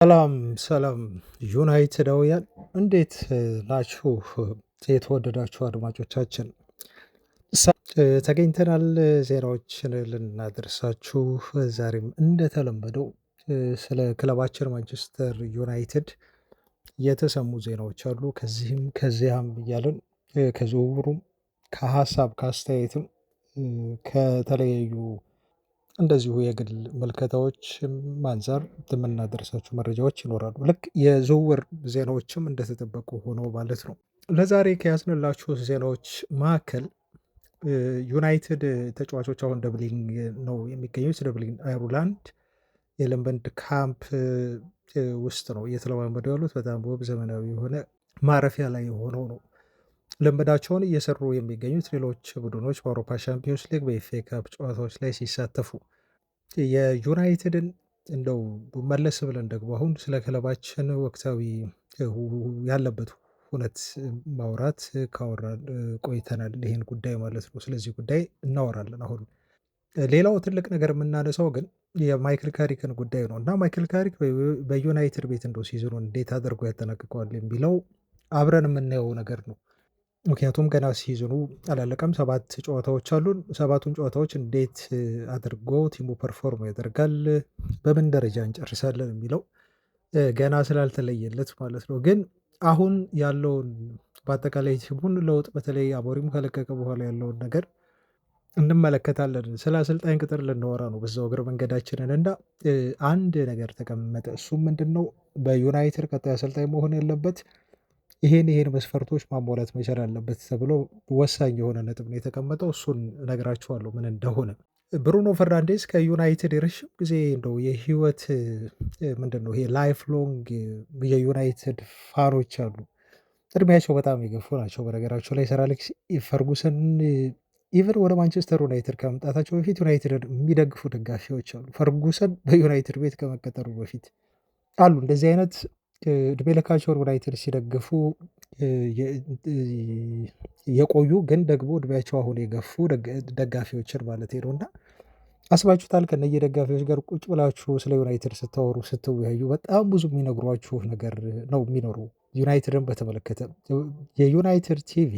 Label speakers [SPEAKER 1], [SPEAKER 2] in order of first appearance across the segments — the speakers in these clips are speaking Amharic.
[SPEAKER 1] ሰላም ሰላም ዩናይትዳውያን እንዴት ናችሁ? የተወደዳችሁ አድማጮቻችን ተገኝተናል። ዜናዎችን ልናደርሳችሁ ዛሬም እንደተለመደው ስለ ክለባችን ማንቸስተር ዩናይትድ የተሰሙ ዜናዎች አሉ። ከዚህም ከዚያም እያለን ከዝውውሩም ከሀሳብ ከአስተያየትም ከተለያዩ እንደዚሁ የግል ምልከታዎች አንፃር የምናደርሳችሁ መረጃዎች ይኖራሉ። ልክ የዝውውር ዜናዎችም እንደተጠበቁ ሆኖ ማለት ነው። ለዛሬ ከያዝንላችሁ ዜናዎች መካከል ዩናይትድ ተጫዋቾች አሁን ደብሊን ነው የሚገኙት። ደብሊን አየርላንድ የልምምድ ካምፕ ውስጥ ነው እየተለማመዱ ያሉት። በጣም ውብ ዘመናዊ የሆነ ማረፊያ ላይ ሆነው ነው ልምዳቸውን እየሰሩ የሚገኙት። ሌሎች ቡድኖች በአውሮፓ ሻምፒዮንስ ሊግ፣ በኤፍኤ ካፕ ጨዋታዎች ላይ ሲሳተፉ የዩናይትድን እንደው መለስ ብለን ደግሞ አሁን ስለ ክለባችን ወቅታዊ ያለበት ሁነት ማውራት ካወራን ቆይተናል። ይሄን ጉዳይ ማለት ነው። ስለዚህ ጉዳይ እናወራለን። አሁን ሌላው ትልቅ ነገር የምናነሳው ግን የማይክል ካሪክን ጉዳይ ነው እና ማይክል ካሪክ በዩናይትድ ቤት እንደው ሲዝኑን እንዴት አድርጎ ያጠናቅቀዋል የሚለው አብረን የምናየው ነገር ነው። ምክንያቱም ገና ሲዝኑ አላለቀም። 7 ጨዋታዎች አሉን። 7ቱን ጨዋታዎች እንዴት አድርጎ ቲሙ ፐርፎርም ያደርጋል፣ በምን ደረጃ እንጨርሳለን የሚለው ገና ስላልተለየለት ማለት ነው። ግን አሁን ያለውን በአጠቃላይ ቲሙን ለውጥ በተለይ አሞሪም ከለቀቀ በኋላ ያለውን ነገር እንመለከታለን። ስለ አሰልጣኝ ቅጥር ልናወራ ነው በዛው እግር መንገዳችንን እና አንድ ነገር ተቀመጠ። እሱም ምንድን ነው? በዩናይትድ ቀጣይ አሰልጣኝ መሆን ያለበት ይሄን መስፈርቶች ማሟላት መቻል አለበት ተብሎ ወሳኝ የሆነ ነጥብ ነው የተቀመጠው። እሱን እነግራችኋለሁ ምን እንደሆነ። ብሩኖ ፈርናንዴዝ ከዩናይትድ የረዥም ጊዜ እንደው የህይወት ምንድን ነው ይሄ ላይፍ ሎንግ የዩናይትድ ፋኖች አሉ። እድሜያቸው በጣም የገፉ ናቸው። በነገራቸው ላይ ሰር አሌክስ ፈርጉሰን ኢቨን ወደ ማንቸስተር ዩናይትድ ከመምጣታቸው በፊት ዩናይትድ የሚደግፉ ደጋፊዎች አሉ። ፈርጉሰን በዩናይትድ ቤት ከመቀጠሩ በፊት አሉ እንደዚህ አይነት እድሜ ልካቸውን ዩናይትድ ሲደግፉ የቆዩ ግን ደግሞ እድሜያቸው አሁን የገፉ ደጋፊዎችን ማለት ነው። እና አስባችሁታል? ከነየ ደጋፊዎች ጋር ቁጭ ብላችሁ ስለ ዩናይትድ ስታወሩ ስትወያዩ በጣም ብዙ የሚነግሯችሁ ነገር ነው የሚኖሩ። ዩናይትድን በተመለከተ የዩናይትድ ቲቪ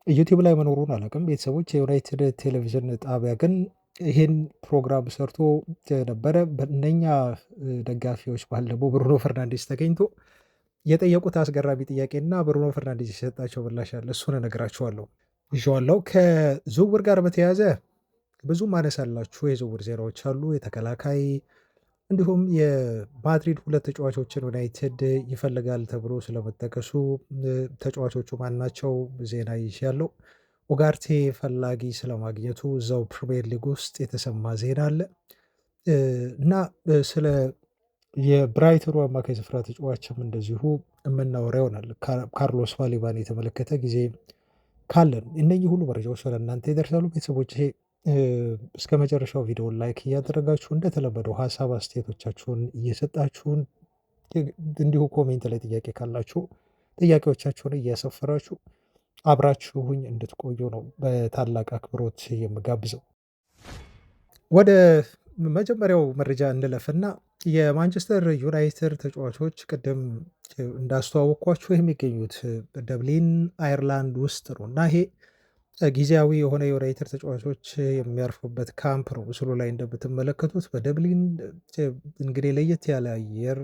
[SPEAKER 1] ዩቲዩብ ላይ መኖሩን አላውቅም። ቤተሰቦች የዩናይትድ ቴሌቪዥን ጣቢያ ግን ይህን ፕሮግራም ሰርቶ ነበረ። በእነኛ ደጋፊዎች ባህል ደግሞ ብሩኖ ፈርናንዴዝ ተገኝቶ የጠየቁት አስገራሚ ጥያቄና ብሩኖ ፈርናንዴዝ የሰጣቸው ምላሽ አለ። እሱን እነግራችኋለሁ ይዤዋለሁ። ከዝውውር ጋር በተያያዘ ብዙ ማነሳላችሁ የዝውውር ዜናዎች አሉ። የተከላካይ እንዲሁም የማድሪድ 2 ተጫዋቾችን ዩናይትድ ይፈልጋል ተብሎ ስለመጠቀሱ ተጫዋቾቹ ማናቸው ዜና ይዣለሁ። ኡጋርቴ ፈላጊ ስለማግኘቱ እዛው ፕሪሚየር ሊግ ውስጥ የተሰማ ዜና አለ እና ስለ የብራይተኑ አማካይ ስፍራ ተጫዋችም እንደዚሁ የምናወራ ይሆናል። ካርሎስ ባሌባን የተመለከተ ጊዜ ካለን እነኚህ ሁሉ መረጃዎች ወደ እናንተ ይደርሳሉ። ቤተሰቦች እስከ መጨረሻው ቪዲዮን ላይክ እያደረጋችሁ እንደተለመደው ሀሳብ አስተያየቶቻችሁን እየሰጣችሁን እንዲሁ ኮሜንት ላይ ጥያቄ ካላችሁ ጥያቄዎቻችሁን እያሰፈራችሁ አብራችሁኝ እንድትቆዩ ነው በታላቅ አክብሮት የምጋብዘው። ወደ መጀመሪያው መረጃ እንለፍና የማንቸስተር ዩናይትድ ተጫዋቾች ቅድም እንዳስተዋወቅኳችሁ የሚገኙት ደብሊን አየርላንድ ውስጥ ነው እና ይሄ ጊዜያዊ የሆነ የዩናይትድ ተጫዋቾች የሚያርፉበት ካምፕ ነው። ምስሉ ላይ እንደምትመለከቱት በደብሊን እንግዲህ ለየት ያለ አየር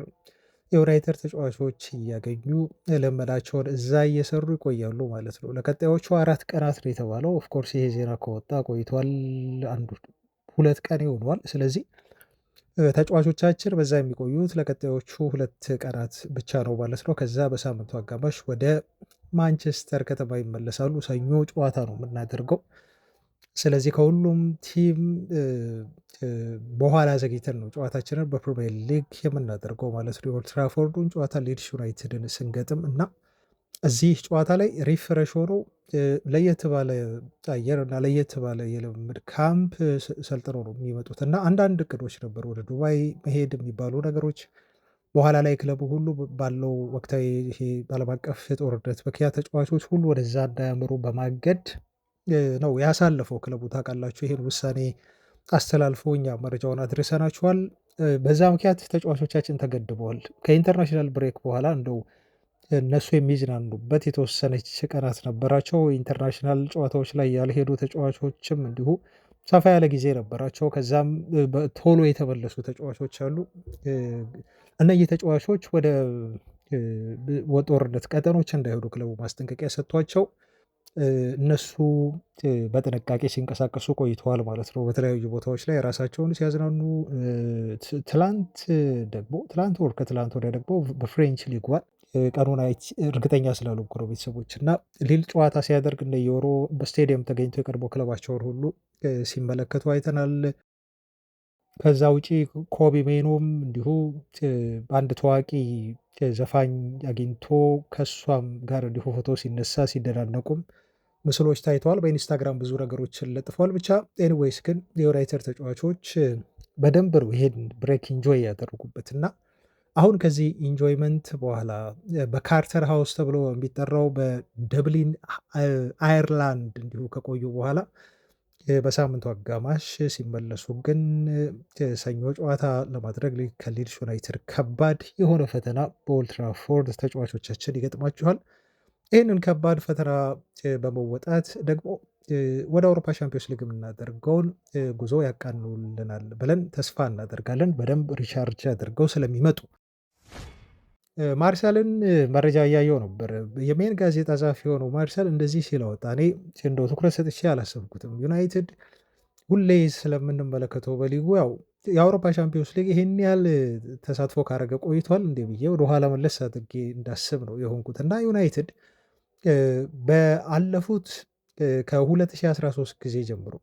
[SPEAKER 1] የዩናይትድ ተጫዋቾች እያገኙ ልምምዳቸውን እዛ እየሰሩ ይቆያሉ ማለት ነው። ለቀጣዮቹ 4 ቀናት ነው የተባለው። ኦፍኮርስ ይሄ ዜና ከወጣ ቆይቷል። 2 ቀን ይሆኗል። ስለዚህ ተጫዋቾቻችን በዛ የሚቆዩት ለቀጣዮቹ 2 ቀናት ብቻ ነው ማለት ነው። ከዛ በሳምንቱ አጋማሽ ወደ ማንቸስተር ከተማ ይመለሳሉ። ሰኞ ጨዋታ ነው የምናደርገው። ስለዚህ ከሁሉም ቲም በኋላ ዘግይተን ነው ጨዋታችንን በፕሪሚየር ሊግ የምናደርገው ማለት ነው። የኦልድ ትራፎርዱን ጨዋታ ሊድስ ዩናይትድን ስንገጥም እና እዚህ ጨዋታ ላይ ሪፍሬሽ ሆኖ ለየት ባለ አየር እና ለየት ባለ የልምምድ ካምፕ ሰልጥነው ነው የሚመጡት እና አንዳንድ እቅዶች ነበሩ ወደ ዱባይ መሄድ የሚባሉ ነገሮች። በኋላ ላይ ክለቡ ሁሉ ባለው ወቅታዊ ይሄ ዓለም አቀፍ ጦርነት ምክንያት ተጫዋቾች ሁሉ ወደዛ እንዳያምሩ በማገድ ነው ያሳለፈው ክለቡ። ታውቃላችሁ ይሄን ውሳኔ አስተላልፎ እኛ መረጃውን አድርሰናችኋል። በዛ ምክንያት ተጫዋቾቻችን ተገድበዋል። ከኢንተርናሽናል ብሬክ በኋላ እንደው እነሱ የሚዝናኑበት የተወሰነች ቀናት ነበራቸው። ኢንተርናሽናል ጨዋታዎች ላይ ያልሄዱ ተጫዋቾችም እንዲሁ ሰፋ ያለ ጊዜ ነበራቸው። ከዛም ቶሎ የተመለሱ ተጫዋቾች አሉ። እነዚህ ተጫዋቾች ወደ ጦርነት ቀጠኖች እንዳይሄዱ ክለቡ ማስጠንቀቂያ ሰጥቷቸው እነሱ በጥንቃቄ ሲንቀሳቀሱ ቆይተዋል ማለት ነው። በተለያዩ ቦታዎች ላይ ራሳቸውን ሲያዝናኑ ትላንት ወር ከትላንት ወዲያ ደግሞ በፍሬንች ሊግ ዋን ቀኑን እርግጠኛ ስላልሆንኩ ነው ቤተሰቦች እና ሊል ጨዋታ ሲያደርግ እንደየወሮ በስቴዲየም ተገኝቶ የቀድሞ ክለባቸውን ሁሉ ሲመለከቱ አይተናል። ከዛ ውጪ ኮቢ ሜኖም እንዲሁ በአንድ ታዋቂ ዘፋኝ አግኝቶ ከእሷም ጋር እንዲሁ ፎቶ ሲነሳ ሲደናነቁም ምስሎች ታይተዋል። በኢንስታግራም ብዙ ነገሮችን ለጥፈዋል። ብቻ ኤኒዌይስ ግን የዩናይትድ ተጫዋቾች በደንብ ነው ይሄን ብሬክ ኢንጆይ ያደረጉበት እና አሁን ከዚህ ኢንጆይመንት በኋላ በካርተር ሃውስ ተብሎ የሚጠራው በደብሊን አየርላንድ እንዲሁ ከቆዩ በኋላ በሳምንቱ አጋማሽ ሲመለሱ ግን ሰኞ ጨዋታ ለማድረግ ከሊድስ ዩናይትድ ከባድ የሆነ ፈተና በኦልድ ትራፎርድ ተጫዋቾቻችን ይገጥማችኋል። ይህንን ከባድ ፈተና በመወጣት ደግሞ ወደ አውሮፓ ሻምፒዮንስ ሊግ የምናደርገውን ጉዞ ያቃኑልናል ብለን ተስፋ እናደርጋለን። በደንብ ሪቻርጅ አድርገው ስለሚመጡ ማርሻልን መረጃ እያየው ነበር። የሜን ጋዜጣ ጸሐፊ የሆነው ማርሻል እንደዚህ ሲል አወጣ። እኔ እንደው ትኩረት ሰጥቼ አላሰብኩትም። ዩናይትድ ሁሌ ስለምንመለከተው በሊጉ ያው የአውሮፓ ሻምፒዮንስ ሊግ ይሄን ያህል ተሳትፎ ካረገ ቆይቷል እንዴ ብዬ ወደኋላ መለስ አድርጌ እንዳስብ ነው የሆንኩት እና ዩናይትድ በአለፉት ከ2013 ጊዜ ጀምሮ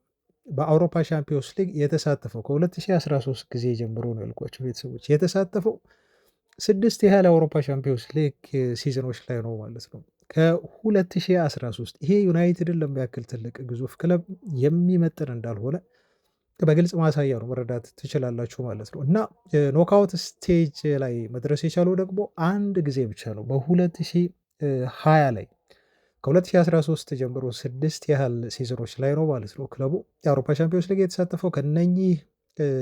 [SPEAKER 1] በአውሮፓ ሻምፒዮንስ ሊግ የተሳተፈው ከ2013 ጊዜ ጀምሮ ነው ያልኳቸው ቤተሰቦች የተሳተፈው 6 ያህል የአውሮፓ ሻምፒዮንስ ሊግ ሲዝኖች ላይ ነው ማለት ነው። ከ2013 ይሄ ዩናይትድን ለሚያክል ትልቅ ግዙፍ ክለብ የሚመጥን እንዳልሆነ በግልጽ ማሳያ ነው፣ መረዳት ትችላላችሁ ማለት ነው። እና ኖክአውት ስቴጅ ላይ መድረስ የቻለው ደግሞ አንድ ጊዜ ብቻ ነው በ2020 ላይ ከ2013 ጀምሮ 6 ያህል ሲዝኖች ላይ ነው ማለት ነው ክለቡ የአውሮፓ ሻምፒዮንስ ሊግ የተሳተፈው። ከነኚህ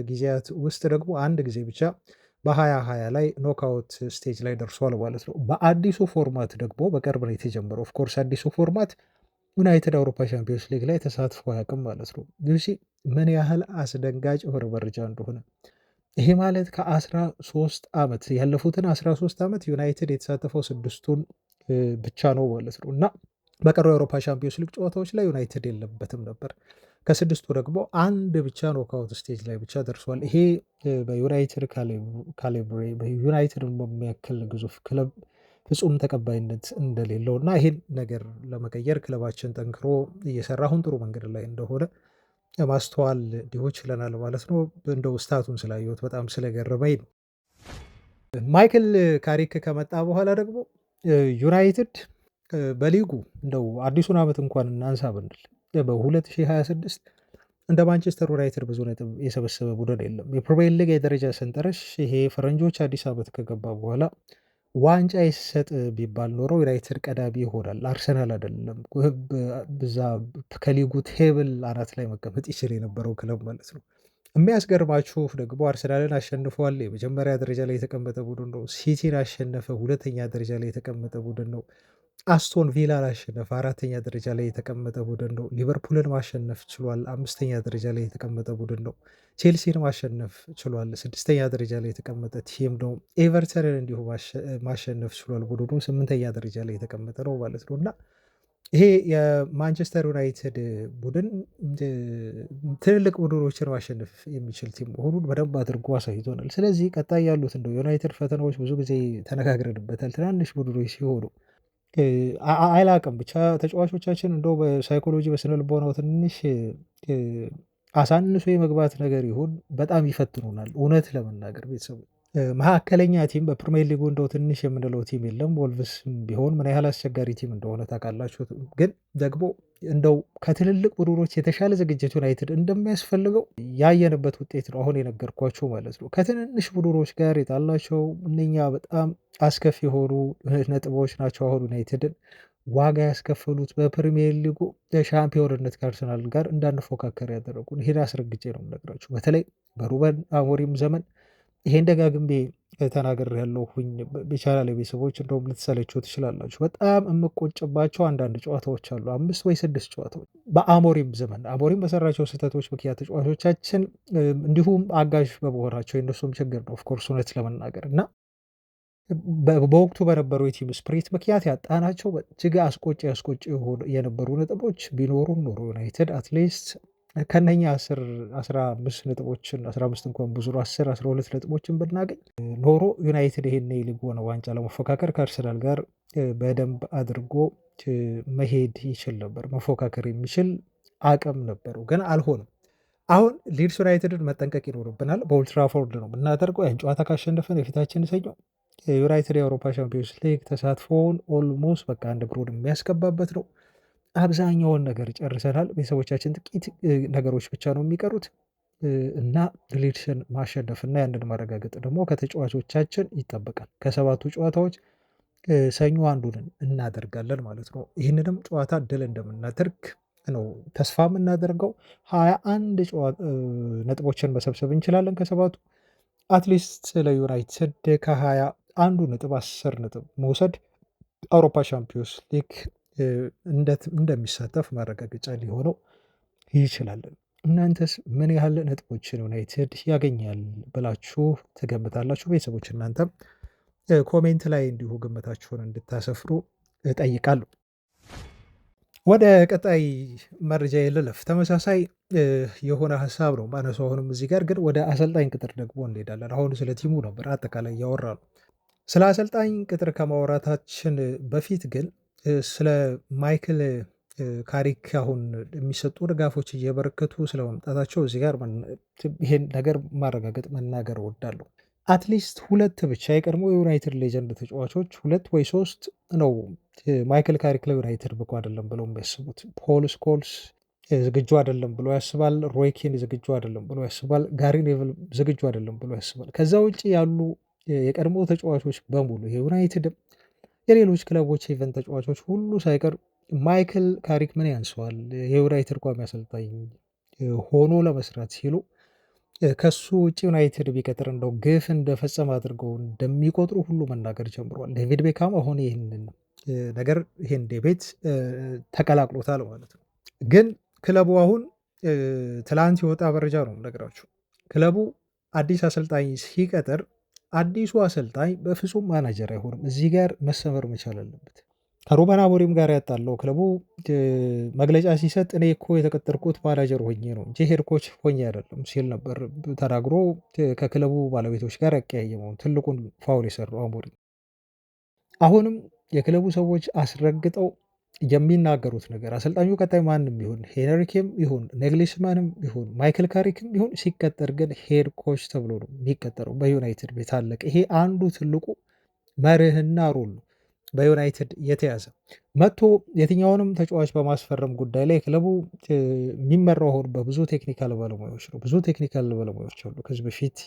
[SPEAKER 1] ጊዜያት ውስጥ ደግሞ አንድ ጊዜ ብቻ በ2020 ላይ ኖክአውት ስቴጅ ላይ ደርሷል ማለት ነው። በአዲሱ ፎርማት ደግሞ በቅርብ ነው የተጀመረው። ኦፍኮርስ አዲሱ ፎርማት ዩናይትድ አውሮፓ ሻምፒዮንስ ሊግ ላይ ተሳትፎ አያውቅም ማለት ነው። ዩሲ ምን ያህል አስደንጋጭ የሆነ መረጃ እንደሆነ ይሄ ማለት ከ13 ዓመት ያለፉትን 13 ዓመት ዩናይትድ የተሳተፈው 6ቱን ብቻ ነው ማለት ነው እና በቀሩ የአውሮፓ ሻምፒዮንስ ሊግ ጨዋታዎች ላይ ዩናይትድ የለበትም ነበር። ከ6ቱ ደግሞ አንድ ብቻ ኖክአውት ስቴጅ ላይ ብቻ ደርሷል። ይሄ በዩናይትድ ካሊብሬ በዩናይትድ በሚያክል ግዙፍ ክለብ ፍጹም ተቀባይነት እንደሌለው እና ይሄን ነገር ለመቀየር ክለባችን ጠንክሮ እየሰራ አሁን ጥሩ መንገድ ላይ እንደሆነ ማስተዋል እንዲሁ ችለናል ማለት ነው። እንደው ስታቱን ስላየሁት በጣም ስለገረመኝ ነው። ማይክል ካሪክ ከመጣ በኋላ ደግሞ ዩናይትድ በሊጉ እንደው አዲሱን ዓመት እንኳን እናንሳ ብንል በ2026 እንደ ማንቸስተር ዩናይትድ ብዙ ነጥብ የሰበሰበ ቡድን የለም። የፕሪሚየር ሊግ የደረጃ ሰንጠረዥ ይሄ ፈረንጆች አዲስ ዓመት ከገባ በኋላ ዋንጫ ይሰጥ ቢባል ኖሮ ዩናይትድ ቀዳሚ ይሆናል። አርሰናል አይደለም ብዛ ከሊጉ ቴብል አናት ላይ መቀመጥ ይችል የነበረው ክለብ ማለት ነው። የሚያስገርማችሁ ደግሞ አርሰናልን አሸንፏል። የመጀመሪያ ደረጃ ላይ የተቀመጠ ቡድን ነው። ሲቲን አሸነፈ፣ ሁለተኛ ደረጃ ላይ የተቀመጠ ቡድን ነው። አስቶን ቪላን አሸነፈ፣ 4ኛ ደረጃ ላይ የተቀመጠ ቡድን ነው። ሊቨርፑልን ማሸነፍ ችሏል፣ 5ኛ ደረጃ ላይ የተቀመጠ ቡድን ነው። ቼልሲን ማሸነፍ ችሏል፣ 6ኛ ደረጃ ላይ የተቀመጠ ቲም ነው። ኤቨርተንን እንዲሁ ማሸነፍ ችሏል፣ ቡድኑ 8ኛ ደረጃ ላይ የተቀመጠ ነው ማለት ነው እና ይሄ የማንቸስተር ዩናይትድ ቡድን ትልልቅ ቡድኖችን ማሸነፍ የሚችል ቲም መሆኑን በደንብ አድርጎ አሳይቶናል። ስለዚህ ቀጣይ ያሉት እንደው ዩናይትድ ፈተናዎች ብዙ ጊዜ ተነጋግረንበታል። ትናንሽ ቡድኖች ሲሆኑ አይላቅም ብቻ ተጫዋቾቻችን እንደው በሳይኮሎጂ በስነ ልቦናው ትንሽ አሳንሶ የመግባት ነገር ይሁን በጣም ይፈትኑናል። እውነት ለመናገር ቤተሰቡ መካከለኛ ቲም በፕሪሚየር ሊጉ እንደው ትንሽ የምንለው ቲም የለም። ወልቭስ ቢሆን ምን ያህል አስቸጋሪ ቲም እንደሆነ ታውቃላችሁ። ግን ደግሞ እንደው ከትልልቅ ቡድኖች የተሻለ ዝግጅት ዩናይትድ እንደሚያስፈልገው ያየንበት ውጤት ነው አሁን የነገርኳቸው ማለት ነው። ከትንንሽ ቡድኖች ጋር የጣላቸው እነኛ በጣም አስከፊ የሆኑ ነጥቦች ናቸው አሁን ዩናይትድን ዋጋ ያስከፈሉት። በፕሪሚየር ሊጉ ሻምፒዮንነት ከአርሰናል ጋር እንዳንፎካከር ያደረጉን። ይሄን አስረግጬ ነው የምነግራችሁ። በተለይ በሩበን አሞሪም ዘመን ይሄን ደጋግሜ ተናግሬያለሁኝ። በቻናሌ ቤተሰቦች እንደውም ልትሰለቹ ትችላላችሁ። በጣም የምቆጭባቸው አንዳንድ ጨዋታዎች አሉ። 5 ወይ 6 ጨዋታዎች በአሞሪም ዘመን አሞሪም በሰራቸው ስህተቶች ምክንያት ተጫዋቾቻችን እንዲሁም አጋዥ በመሆናቸው የእነሱም ችግር ነው ኦፍኮርስ እውነት ለመናገር እና በወቅቱ በነበረው የቲም ስፕሪት ምክንያት ያጣናቸው እጅግ አስቆጪ የነበሩ ነጥቦች ቢኖሩም ኖሮ ዩናይትድ አትሊስት ከነኛ 15 ነጥቦችን 15 እንኳን ብዙ ነው 12 ነጥቦችን ብናገኝ ኖሮ ዩናይትድ ይሄን የሊግ ዋንጫ ለመፎካከር ከአርሰናል ጋር በደንብ አድርጎ መሄድ ይችል ነበር። መፎካከር የሚችል አቅም ነበረው፣ ግን አልሆነም። አሁን ሊድስ ዩናይትድን መጠንቀቅ ይኖርብናል። በኦልድ ትራፎርድ ነው የምናደርገው። ያን ጨዋታ ካሸነፈን የፊታችን ሰኞ የዩናይትድ የአውሮፓ ቻምፒዮንስ ሊግ ተሳትፎውን ኦልሞስት በቃ አንድ እግሩን የሚያስገባበት ነው። አብዛኛውን ነገር ጨርሰናል። ቤተሰቦቻችን ጥቂት ነገሮች ብቻ ነው የሚቀሩት እና ሊድስን ማሸነፍ እና ያንን ማረጋገጥ ደግሞ ከተጫዋቾቻችን ይጠበቃል። ከ7ቱ ጨዋታዎች ሰኞ አንዱን እናደርጋለን ማለት ነው። ይህንንም ጨዋታ ድል እንደምናደርግ ነው ተስፋ የምናደርገው። 21 ነጥቦችን መሰብሰብ እንችላለን ከ7ቱ አትሊስት ለዩናይትድ ከ21 ነጥብ 10 ነጥብ መውሰድ አውሮፓ ቻምፒዮንስ ሊግ እንደሚሳተፍ ማረጋገጫ ሊሆነው ይችላል። እናንተስ ምን ያህል ነጥቦችን ዩናይትድ ያገኛል ብላችሁ ትገምታላችሁ? ቤተሰቦች እናንተም ኮሜንት ላይ እንዲሁ ግምታችሁን እንድታሰፍሩ እጠይቃለሁ። ወደ ቀጣይ መረጃ ልለፍ። ተመሳሳይ የሆነ ሀሳብ ነው ማነሱ። አሁንም እዚህ ጋር ግን ወደ አሰልጣኝ ቅጥር ደግሞ እንሄዳለን። አሁን ስለ ቲሙ ነበር አጠቃላይ እያወራ ነው። ስለ አሰልጣኝ ቅጥር ከማውራታችን በፊት ግን ስለ ማይክል ካሪክ አሁን የሚሰጡ ድጋፎች እየበረከቱ ስለመምጣታቸው እዚህ ጋር ይሄን ነገር ማረጋገጥ መናገር እወዳለሁ። አትሊስት 2 ብቻ የቀድሞ የዩናይትድ ሌጀንድ ተጫዋቾች 2 ወይ 3 ነው ማይክል ካሪክ ለዩናይትድ ብቁ አይደለም ብለው የሚያስቡት። ፖል ስኮልስ ዝግጁ አይደለም ብሎ ያስባል። ሮይ ኬን ዝግጁ አይደለም ብሎ ያስባል። ጋሪ ኔቭል ዝግጁ አይደለም ብሎ ያስባል። ከዛ ውጭ ያሉ የቀድሞ ተጫዋቾች በሙሉ የዩናይትድ የሌሎች ክለቦች ኢቨንት ተጫዋቾች ሁሉ ሳይቀር ማይክል ካሪክ ምን ያንሰዋል የዩናይትድ ቋሚ አሰልጣኝ ሆኖ ለመስራት ሲሉ ከሱ ውጭ ዩናይትድ ቢቀጥር እንደው ግፍ እንደፈጸመ አድርገው እንደሚቆጥሩ ሁሉ መናገር ጀምሯል። ዴቪድ ቤካም አሁን ይህን ዴቤት ተቀላቅሎታል ማለት ነው። ግን ክለቡ አሁን ትላንት የወጣ መረጃ ነው ነገራችሁ። ክለቡ አዲስ አሰልጣኝ ሲቀጥር አዲሱ አሰልጣኝ በፍጹም ማናጀር አይሆንም። እዚህ ጋር መሰመር መቻል አለበት። ከሩበን አሞሪም ጋር ያጣለው ክለቡ መግለጫ ሲሰጥ እኔ እኮ የተቀጠርኩት ማናጀር ሆኜ ነው እንጂ ሄድ ኮች ሆኜ አይደለም ሲል ነበር ተናግሮ ከክለቡ ባለቤቶች ጋር ያቀያየመውን ትልቁን ፋውል የሰራው አሞሪም። አሁንም የክለቡ ሰዎች አስረግጠው የሚናገሩት ነገር አሰልጣኙ ቀጣይ ማንም ይሁን ሄንሪኬም ይሁን ኔግሊስማንም ይሁን ማይክል ካሪክም ይሁን ሲቀጠር ግን ሄድ ኮች ተብሎ ነው የሚቀጠረው በዩናይትድ ቤት አለቀ። ይሄ አንዱ ትልቁ መርህና ሩል ነው በዩናይትድ የተያዘ። መጥቶ የትኛውንም ተጫዋች በማስፈረም ጉዳይ ላይ ክለቡ የሚመራው አሁን በብዙ ቴክኒካል ባለሙያዎች ነው። ብዙ ቴክኒካል ባለሙያዎች አሉ ከዚህ በፊት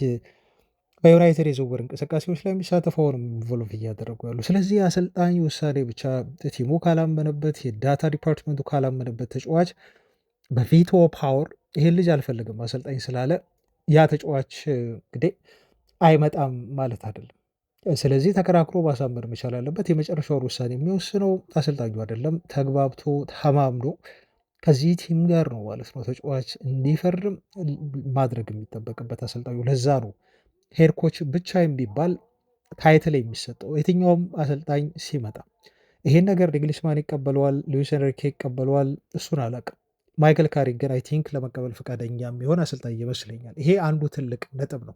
[SPEAKER 1] በዩናይትድ የዝውውር እንቅስቃሴዎች ላይ የሚሳተፈውን ኢንቮልቭ እያደረጉ ያሉ። ስለዚህ አሰልጣኝ ውሳኔ ብቻ ቲሙ ካላመነበት፣ የዳታ ዲፓርትመንቱ ካላመነበት ተጫዋች በቪቶ ፓወር ይሄን ልጅ አልፈልግም አሰልጣኝ ስላለ ያ ተጫዋች እንግዲህ አይመጣም ማለት አይደለም። ስለዚህ ተከራክሮ ማሳመን መቻል አለበት። የመጨረሻውን ውሳኔ የሚወስነው አሰልጣኙ አይደለም። ተግባብቶ ተማምኖ ከዚህ ቲም ጋር ነው ማለት ነው ተጫዋች እንዲፈርም ማድረግ የሚጠበቅበት አሰልጣኙ። ለዛ ነው ሄድ ኮች ብቻ የሚባል ታይትል የሚሰጠው የትኛውም አሰልጣኝ ሲመጣ። ይሄን ነገር ኒግሊስማን ይቀበለዋል፣ ሉዊስ ኤንሪኬ ይቀበለዋል፣ እሱን አላውቅም። ማይክል ካሪክ ግን አይ ቲንክ ለመቀበል ፈቃደኛ የሚሆን አሰልጣኝ ይመስለኛል። ይሄ አንዱ ትልቅ ነጥብ ነው።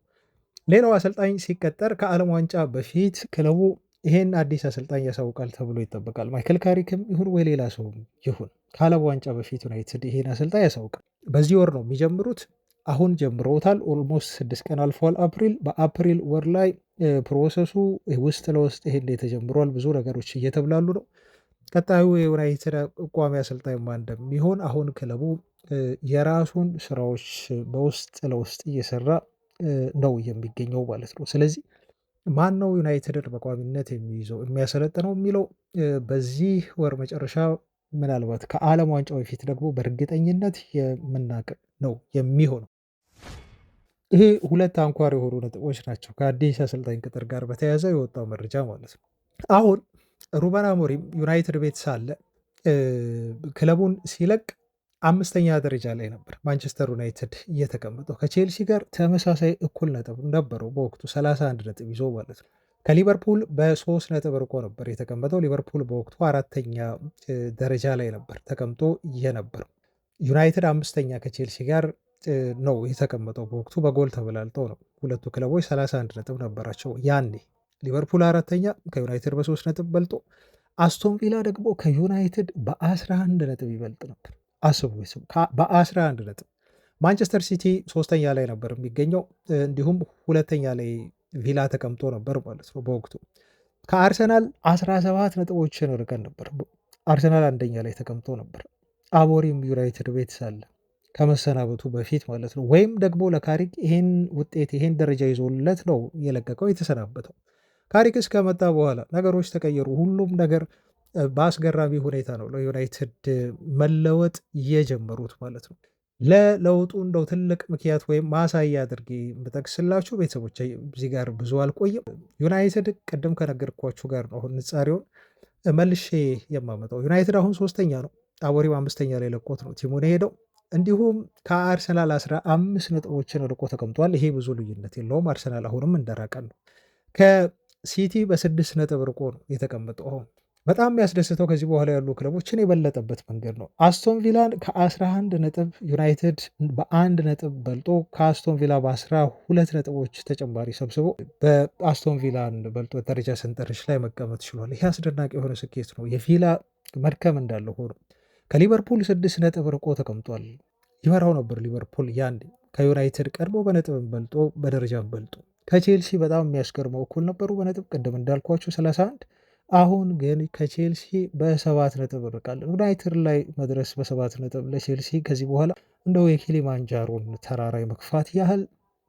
[SPEAKER 1] ሌላው አሰልጣኝ ሲቀጠር ከዓለም ዋንጫ በፊት ክለቡ ይሄን አዲስ አሰልጣኝ ያሳውቃል ተብሎ ይጠበቃል። ማይክል ካሪክም ይሁን ወይ ሌላ ሰው ይሁን ከዓለም ዋንጫ በፊት ዩናይትድ ይሄን አሰልጣኝ ያሳውቃል። በዚህ ወር ነው የሚጀምሩት። አሁን ጀምረውታል። ኦልሞስት 6 ቀን አልፏል። በአፕሪል ወር ላይ ፕሮሰሱ ውስጥ ለውስጥ ይሄን ተጀምሯል። ብዙ ነገሮች እየተብላሉ ነው። ቀጣዩ የዩናይትድ ቋሚ አሰልጣኝ ማን እንደሚሆን አሁን ክለቡ የራሱን ስራዎች በውስጥ ለውስጥ እየሰራ ነው የሚገኘው ማለት ነው። ስለዚህ ማን ነው ዩናይትድን በቋሚነት የሚይዘው የሚያሰለጥነው የሚለው በዚህ ወር መጨረሻ ምናልባት ከዓለም ዋንጫው በፊት ደግሞ በእርግጠኝነት የምናውቅ ነው የሚሆነው። ይሄ ሁለት አንኳር የሆኑ ነጥቦች ናቸው ከአዲስ አሰልጣኝ ቅጥር ጋር በተያያዘ የወጣው መረጃ ማለት ነው። አሁን ሩበን አሞሪም ዩናይትድ ቤት ሳለ ክለቡን ሲለቅ 5ኛ ደረጃ ላይ ነበር ማንቸስተር ዩናይትድ እየተቀመጠው ከቼልሲ ጋር ተመሳሳይ እኩል ነጥብ ነበረው በወቅቱ 31 ነጥብ ይዞ ማለት ነው። ከሊቨርፑል በ3 ነጥብ ርቆ ነበር የተቀመጠው። ሊቨርፑል በወቅቱ 4ኛ ደረጃ ላይ ነበር ተቀምጦ የነበረው። ዩናይትድ 5ኛ ከቼልሲ ጋር ነው የተቀመጠው። በወቅቱ በጎል ተበላልጠው ነው። ሁለቱ ክለቦች 31 ነጥብ ነበራቸው ያኔ። ሊቨርፑል 4ኛ ከዩናይትድ በ3 ነጥብ በልጦ፣ አስቶን ቪላ ደግሞ ከዩናይትድ በ11 ነጥብ ይበልጥ ነበር። አስቡ በ11 ነጥብ። ማንቸስተር ሲቲ 3ኛ ላይ ነበር የሚገኘው። እንዲሁም 2ኛ ላይ ቪላ ተቀምጦ ነበር ማለት ነው። በወቅቱ ከአርሰናል 17 ነጥቦችን ርቀን ነበር። አርሰናል 1ኛ ላይ ተቀምጦ ነበር። አሞሪም ዩናይትድ ቤት ሳለ ከመሰናበቱ በፊት ማለት ነው። ወይም ደግሞ ለካሪክ ይሄን ውጤት ይሄን ደረጃ ይዞለት ነው የለቀቀው የተሰናበተው። ካሪክ እስከመጣ በኋላ ነገሮች ተቀየሩ። ሁሉም ነገር በአስገራሚ ሁኔታ ነው ለዩናይትድ መለወጥ የጀመሩት ማለት ነው። ለለውጡ እንደው ትልቅ ምክንያት ወይም ማሳያ አድርጌ የምጠቅስላችሁ ቤተሰቦች እዚህ ጋር ብዙ አልቆይም። ዩናይትድ ቅድም ከነገርኳችሁ ጋር ነው አሁን ንጻሬውን መልሼ የማመጣው። ዩናይትድ አሁን 3ኛ ነው። አሞሪም 5ኛ ላይ ለቆት ነው ቲሙን የሄደው። እንዲሁም ከአርሰናል 15 ነጥቦችን ርቆ ተቀምጧል። ይሄ ብዙ ልዩነት የለውም። አርሰናል አሁንም እንደራቀን ነው። ከሲቲ በ6 ነጥብ ርቆ ነው የተቀመጠው። አሁን በጣም የሚያስደስተው ከዚህ በኋላ ያሉ ክለቦችን የበለጠበት መንገድ ነው። አስቶን ቪላን ከ11 ነጥብ ዩናይትድ በ1 ነጥብ በልጦ ከአስቶን ቪላ በ12 ነጥቦች ተጨማሪ ሰብስቦ በአስቶን ቪላን በልጦ ደረጃ ሰንጠረዥ ላይ መቀመጥ ችሏል። ይህ አስደናቂ የሆነ ስኬት ነው። የቪላ መድከም እንዳለ ሆኖ ከሊቨርፑል 6 ነጥብ ርቆ ተቀምጧል። ይመራው ነበር ሊቨርፑል ያን ከዩናይትድ ቀድሞ በነጥብም በልጦ በደረጃም በልጦ። ከቼልሲ በጣም የሚያስገርመው እኩል ነበሩ በነጥብ ቅድም እንዳልኳቸው 31። አሁን ግን ከቼልሲ በ7 ነጥብ ርቃለን። ዩናይትድ ላይ መድረስ በ7 ነጥብ ለቼልሲ ከዚህ በኋላ እንደው የኪሊማንጃሮን ተራራ መግፋት ያህል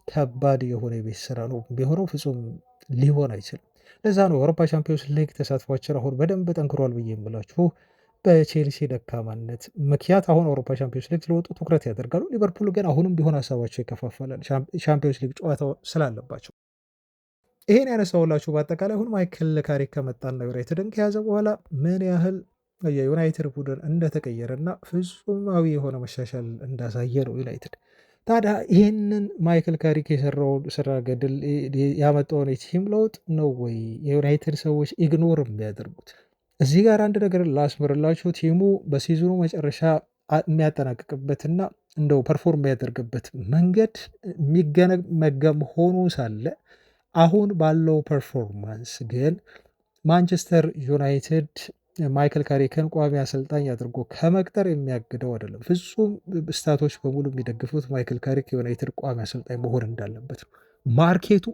[SPEAKER 1] ከባድ የሆነ የቤት ስራ ነው ቢሆነው ፍጹም ሊሆን አይችልም። ለዛ ነው የአውሮፓ ቻምፒዮንስ ሊግ ተሳትፏችን አሁን በደንብ ጠንክሯል ብዬ የምላችሁ በቼልሲ ደካማነት ምክንያት አሁን አውሮፓ ቻምፒዮንስ ሊግ ስለወጡ ትኩረት ያደርጋሉ። ሊቨርፑል ግን አሁንም ቢሆን ሀሳባቸው ይከፋፈላል ቻምፒዮንስ ሊግ ጨዋታው ስላለባቸው። ይሄን ያነሳውላችሁ በአጠቃላይ አሁን ማይክል ካሪክ ከመጣና ዩናይትድን ከያዘ በኋላ ምን ያህል የዩናይትድ ቡድን እንደተቀየረና ፍጹማዊ የሆነ መሻሻል እንዳሳየ ነው ዩናይትድ። ታዲያ ይህንን ማይክል ካሪክ የሰራውን ስራ ገድል ያመጣውን የቲም ለውጥ ነው ወይ የዩናይትድ ሰዎች ኢግኖር የሚያደርጉት? እዚህ ጋር አንድ ነገር ላስምርላችሁ። ቲሙ በሲዝኑ መጨረሻ የሚያጠናቅቅበትና እንደው ፐርፎርም የሚያደርግበት መንገድ የሚገመገም ሆኖ ሳለ አሁን ባለው ፐርፎርማንስ ግን ማንቸስተር ዩናይትድ ማይክል ካሪክን ቋሚ አሰልጣኝ አድርጎ ከመቅጠር የሚያግደው አይደለም። ፍጹም ስታቶች በሙሉ የሚደግፉት ማይክል ካሪክ ዩናይትድ ቋሚ አሰልጣኝ መሆን እንዳለበት ነው። ማርኬቱ